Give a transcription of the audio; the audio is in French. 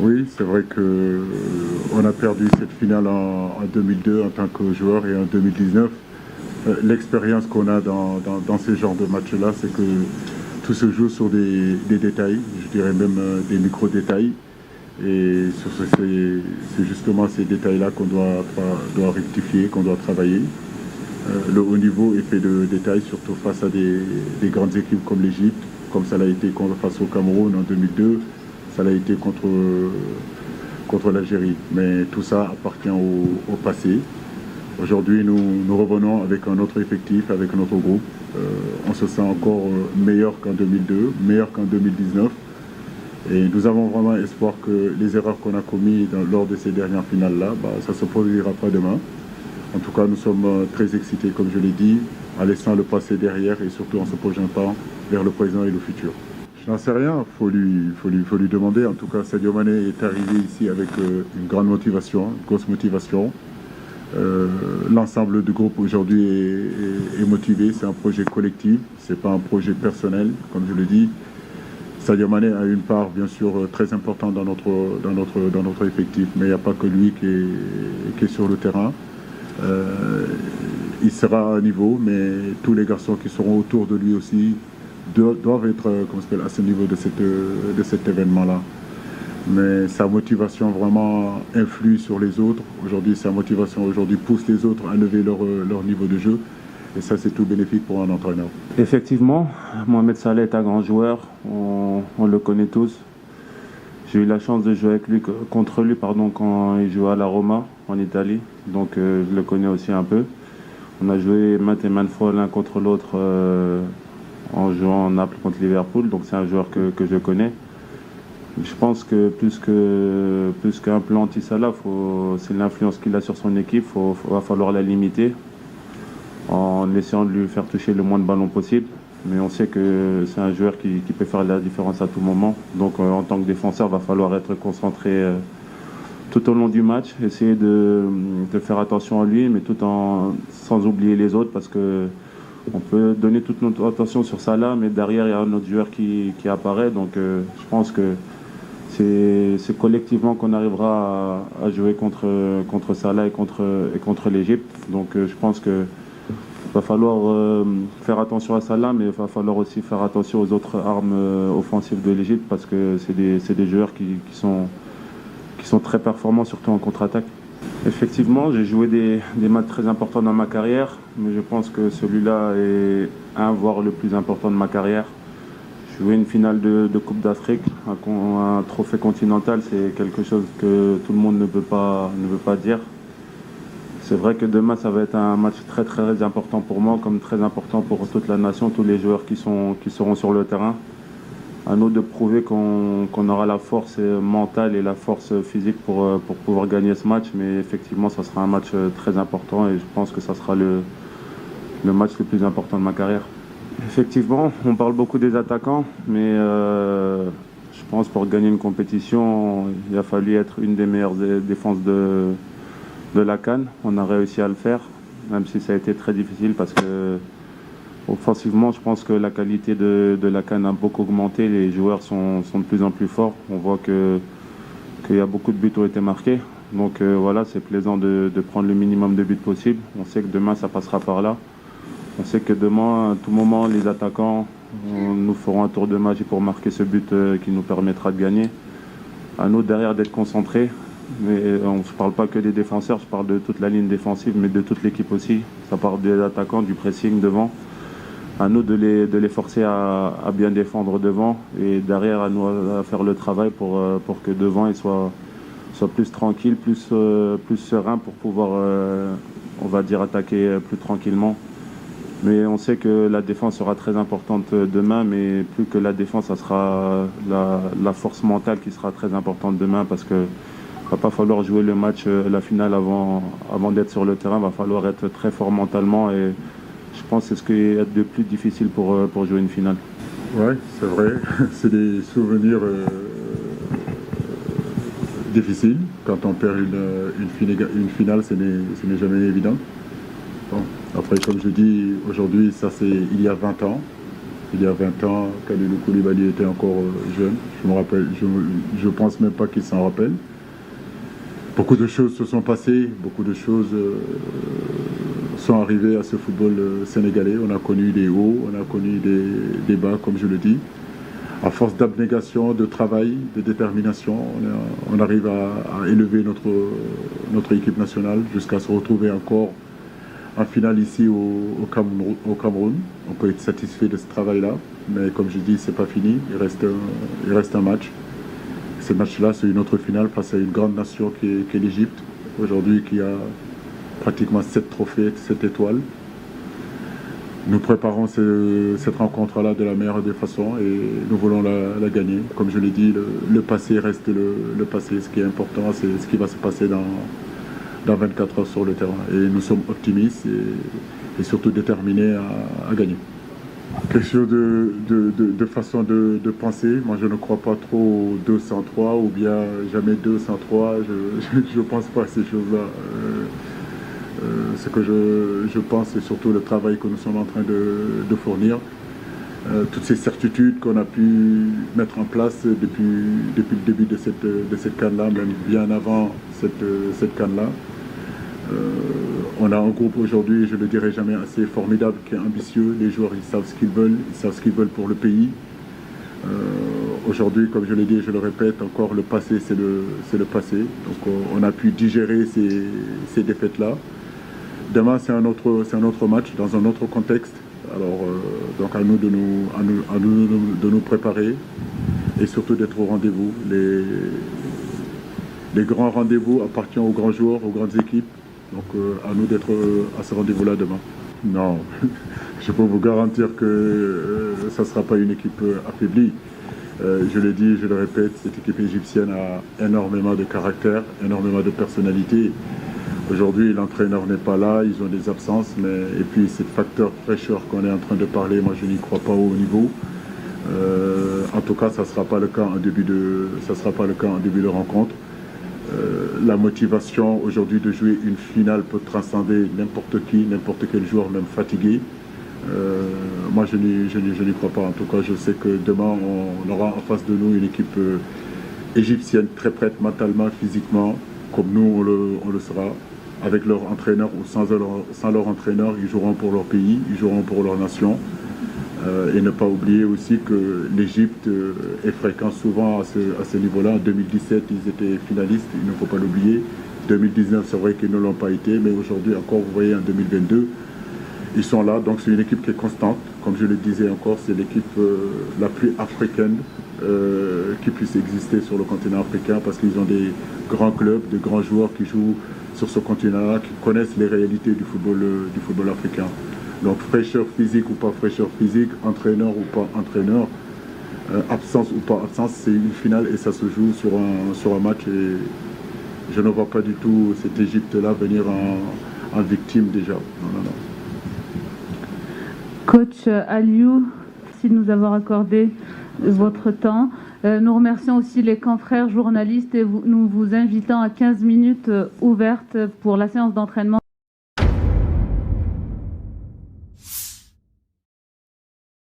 Oui, c'est vrai que on a perdu cette finale en 2002 en tant que joueur et en 2019. L'expérience qu'on a dans ces genres de matchs-là, c'est que tout se joue sur des détails, je dirais même des micro-détails. Et c'est justement ces détails-là qu'on doit rectifier, qu'on doit travailler. Le haut niveau est fait de détails, surtout face à des grandes équipes comme l'Égypte, comme ça l'a été face au Cameroun en 2002, ça l'a été contre l'Algérie. Mais tout ça appartient au passé. Aujourd'hui, nous revenons avec un autre effectif, avec notre groupe. On se sent encore meilleur qu'en 2002, meilleur qu'en 2019. Et nous avons vraiment espoir que les erreurs qu'on a commises lors de ces dernières finales-là, ça ne se produira pas demain. En tout cas, nous sommes très excités, comme je l'ai dit, en laissant le passé derrière et surtout en se projetant vers le présent et le futur. Je n'en sais rien, faut lui demander. En tout cas, Sadio Mané est arrivé ici avec une grande motivation, une grosse motivation. L'ensemble du groupe aujourd'hui est motivé, c'est un projet collectif, ce n'est pas un projet personnel, comme je le dis. Sadio Mané a une part bien sûr très importante dans notre effectif, mais il n'y a pas que lui qui est sur le terrain. Il sera à niveau, mais tous les garçons qui seront autour de lui aussi doivent être à ce niveau de cet événement-là. Mais sa motivation vraiment influe sur les autres. Aujourd'hui, sa motivation aujourd'hui pousse les autres à lever leur niveau de jeu. Et ça, c'est tout bénéfique pour un entraîneur. Effectivement, Mohamed Salah est un grand joueur, on le connaît tous. J'ai eu la chance de jouer contre lui quand il jouait à la Roma en Italie, donc je le connais aussi un peu. On a joué maintes et maintes fois l'un contre l'autre en jouant en Naples contre Liverpool, donc c'est un joueur que je connais. Je pense que plus qu'un plan anti-Salah, c'est l'influence qu'il a sur son équipe, va falloir la limiter en essayant de lui faire toucher le moins de ballons possible. Mais on sait que c'est un joueur qui peut faire la différence à tout moment. Donc en tant que défenseur, il va falloir être concentré tout au long du match, essayer de faire attention à lui, mais sans oublier les autres, parce que on peut donner toute notre attention sur Salah, mais derrière, il y a un autre joueur qui apparaît. Donc je pense que c'est collectivement qu'on arrivera à jouer contre Salah et contre l'Égypte. Donc je pense que va falloir faire attention à Salah, mais il va falloir aussi faire attention aux autres armes offensives de l'Égypte, parce que c'est des joueurs qui sont très performants, surtout en contre-attaque. Effectivement, j'ai joué des matchs très importants dans ma carrière, mais je pense que celui-là est voire le plus important de ma carrière. J'ai joué une finale de Coupe d'Afrique, un trophée continental, c'est quelque chose que tout le monde ne peut pas dire. C'est vrai que demain, ça va être un match très très important pour moi, comme très important pour toute la nation, tous les joueurs qui seront sur le terrain. À nous de prouver qu'on aura la force mentale et la force physique pour pouvoir gagner ce match. Mais effectivement, ça sera un match très important et je pense que ça sera le match le plus important de ma carrière. Effectivement, on parle beaucoup des attaquants, mais je pense pour gagner une compétition, il a fallu être une des meilleures défenses de la CAN. On a réussi à le faire, même si ça a été très difficile parce que offensivement, je pense que la qualité de la CAN a beaucoup augmenté. Les joueurs sont de plus en plus forts. On voit qu'il y a beaucoup de buts qui ont été marqués. Donc voilà, c'est plaisant de prendre le minimum de buts possible. On sait que demain, ça passera par là. On sait que demain, à tout moment, les attaquants nous feront un tour de magie pour marquer ce but qui nous permettra de gagner. À nous derrière d'être concentrés. Mais on ne parle pas que des défenseurs, je parle de toute la ligne défensive, mais de toute l'équipe aussi. Ça parle des attaquants, du pressing devant. À nous de les forcer à bien défendre devant et derrière à nous à faire le travail pour que devant ils soient plus tranquilles, plus sereins pour pouvoir, on va dire, attaquer plus tranquillement. Mais on sait que la défense sera très importante demain, mais plus que la défense, ça sera la force mentale qui sera très importante demain, parce que va pas falloir jouer le match, la finale avant d'être sur le terrain. Va falloir être très fort mentalement et je pense que c'est ce qui est de plus difficile pour jouer une finale. Oui, c'est vrai. C'est des souvenirs difficiles. Quand on perd une finale, ce n'est jamais évident. Bon. Après, comme je dis, aujourd'hui, ça c'est il y a 20 ans. Il y a 20 ans, Kalidou Koulibaly était encore jeune. Je pense même pas qu'il s'en rappelle. Beaucoup de choses se sont passées, beaucoup de choses sont arrivées à ce football sénégalais. On a connu des hauts, on a connu des bas, comme je le dis. À force d'abnégation, de travail, de détermination, on arrive à élever notre équipe nationale jusqu'à se retrouver encore en finale ici au Cameroun. On peut être satisfait de ce travail-là, mais comme je dis, c'est pas fini. Il reste un match. Ce match-là, c'est une autre finale face à une grande nation qui est l'Égypte, aujourd'hui qui a pratiquement 7 trophées, 7 étoiles. Nous préparons cette rencontre-là de la meilleure des façons et nous voulons la gagner. Comme je l'ai dit, le passé reste le passé. Ce qui est important, c'est ce qui va se passer dans 24 heures sur le terrain. Et nous sommes optimistes et surtout déterminés à gagner. Question de façon de penser. Moi, je ne crois pas trop au 203 ou bien jamais 203. Je ne pense pas à ces choses-là. Ce que je pense, c'est surtout le travail que nous sommes en train de fournir. Toutes ces certitudes qu'on a pu mettre en place depuis le début de cette CAN-là, même bien avant cette CAN-là. On a un groupe aujourd'hui, je ne le dirai jamais assez, formidable, qui est ambitieux. Les joueurs, ils savent ce qu'ils veulent pour le pays. Aujourd'hui, comme je l'ai dit, je le répète encore, le passé, c'est le passé. Donc on a pu digérer ces défaites-là. Demain, c'est un autre match, dans un autre contexte. Alors, donc à nous de nous préparer et surtout d'être au rendez-vous. Les grands rendez-vous appartiennent aux grands joueurs, aux grandes équipes. Donc à nous d'être à ce rendez-vous-là demain. Non, je peux vous garantir que ça ne sera pas une équipe affaiblie. Je l'ai dit, je le répète, cette équipe égyptienne a énormément de caractère, énormément de personnalité. Aujourd'hui, l'entraîneur n'est pas là, ils ont des absences, et puis ce facteur fraîcheur qu'on est en train de parler, moi je n'y crois pas au haut niveau. En tout cas, ça ne sera pas le cas en début de rencontre. La motivation aujourd'hui de jouer une finale peut transcender n'importe qui, n'importe quel joueur, même fatigué. Moi, je n'y crois pas. En tout cas, je sais que demain, on aura en face de nous une équipe égyptienne très prête mentalement, physiquement, comme nous, on le sera. Avec leur entraîneur ou sans leur entraîneur, ils joueront pour leur pays, ils joueront pour leur nation. Et ne pas oublier aussi que l'Égypte est fréquent souvent à ce niveau-là. En 2017, ils étaient finalistes, il ne faut pas l'oublier. 2019, c'est vrai qu'ils ne l'ont pas été, mais aujourd'hui encore, vous voyez, en 2022, ils sont là. Donc c'est une équipe qui est constante. Comme je le disais encore, c'est l'équipe la plus africaine qui puisse exister sur le continent africain parce qu'ils ont des grands clubs, des grands joueurs qui jouent sur ce continent-là, qui connaissent les réalités du football africain. Donc fraîcheur physique ou pas fraîcheur physique, entraîneur ou pas entraîneur, absence ou pas absence, c'est une finale et ça se joue sur un match. Et je ne vois pas du tout cette Égypte-là venir en victime déjà. Non. Coach Aliou, merci de nous avoir accordé votre temps. Nous remercions aussi les confrères journalistes et nous vous invitons à 15 minutes ouvertes pour la séance d'entraînement.